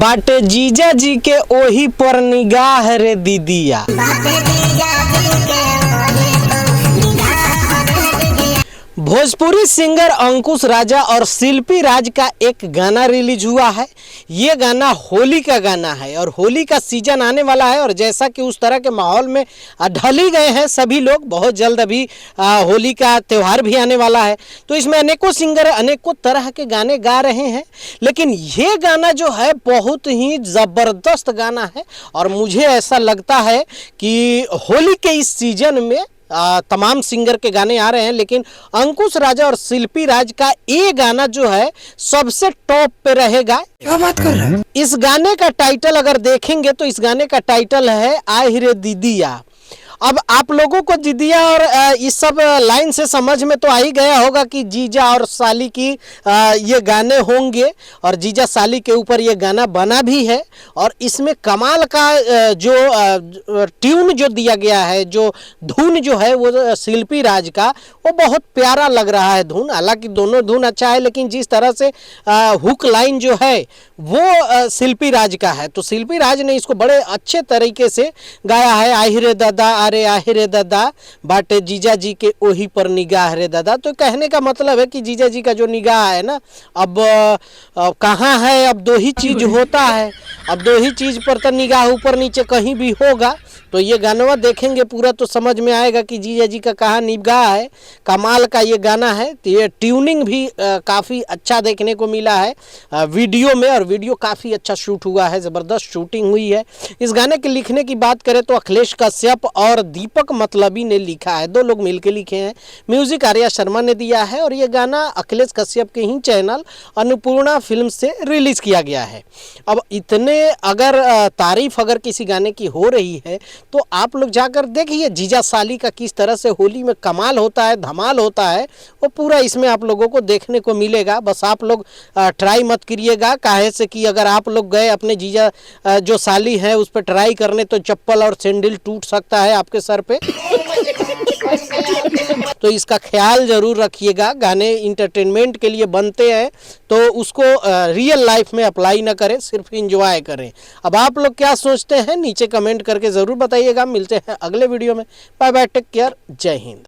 बाटे जीजा जी के ओही पर निगाह रे दीदिया। भोजपुरी सिंगर अंकुश राजा और शिल्पी राज का एक गाना रिलीज हुआ है। ये गाना होली का गाना है और होली का सीजन आने वाला है और जैसा कि उस तरह के माहौल में ढल ही गए हैं सभी लोग, बहुत जल्द अभी होली का त्यौहार भी आने वाला है। तो इसमें अनेकों सिंगर अनेकों तरह के गाने गा रहे हैं, लेकिन ये गाना जो है बहुत ही ज़बरदस्त गाना है और मुझे ऐसा लगता है कि होली के इस सीजन में तमाम सिंगर के गाने आ रहे हैं, लेकिन अंकुश राजा और शिल्पी राज का ये गाना जो है सबसे टॉप पे रहेगा। क्या बात कर रहे हैं? इस गाने का टाइटल अगर देखेंगे तो इस गाने का टाइटल है आहि रे दीदिया। अब आप लोगों को दीदिया और इस सब लाइन से समझ में तो आ ही गया होगा कि जीजा और साली की ये गाने होंगे और जीजा साली के ऊपर ये गाना बना भी है और इसमें कमाल का जो ट्यून जो दिया गया है, जो धुन जो है वो शिल्पी राज का वो बहुत प्यारा लग रहा है धुन। हालांकि दोनों धुन अच्छा है, लेकिन जिस तरह से हुक लाइन जो है वो शिल्पी राज का है, तो शिल्पी राज ने इसको बड़े अच्छे तरीके से गाया है। आहि रे दादा अरे आहि रे दादा बाटे जीजा जी के ओही पर निगाह रे दादा। तो कहने का मतलब है कि जीजा जी का जो निगाह है ना, अब कहाँ है, अब दो ही चीज होता है, अब दो ही चीज पर तो निगाह ऊपर नीचे कहीं भी होगा। तो ये गाना देखेंगे पूरा तो समझ में आएगा कि जीजा जी का कहाँ निगाह है। कमाल का ये गाना है। तो ये ट्यूनिंग भी काफ़ी अच्छा देखने को मिला है वीडियो में और वीडियो काफ़ी अच्छा शूट हुआ है, ज़बरदस्त शूटिंग हुई है। इस गाने के लिखने की बात करें तो अखिलेश कश्यप और दीपक मतलबी ने लिखा है, दो लोग मिलकर लिखे हैं। म्यूजिक आर्या शर्मा ने दिया है और ये गाना अखिलेश कश्यप के ही चैनल अन्नपूर्णा फिल्म से रिलीज किया गया है। अब इतने अगर तारीफ अगर किसी गाने की हो रही है तो आप लोग जाकर देखिए जीजा साली का किस तरह से होली में कमाल होता है, धमाल होता है, वो पूरा इसमें आप लोगों को देखने को मिलेगा। बस आप लोग ट्राई मत करिएगा, काहे से कि अगर आप लोग गए अपने जीजा जो साली हैं उस पर ट्राई करने तो चप्पल और सैंडल टूट सकता है आपके सर पे। तो इसका ख्याल जरूर रखिएगा। गाने इंटरटेनमेंट के लिए बनते हैं तो उसको रियल लाइफ में अप्लाई ना करें, सिर्फ एंजॉय करें। अब आप लोग क्या सोचते हैं नीचे कमेंट करके ज़रूर बताइएगा। मिलते हैं अगले वीडियो में। बाय बाय, टेक केयर, जय हिंद।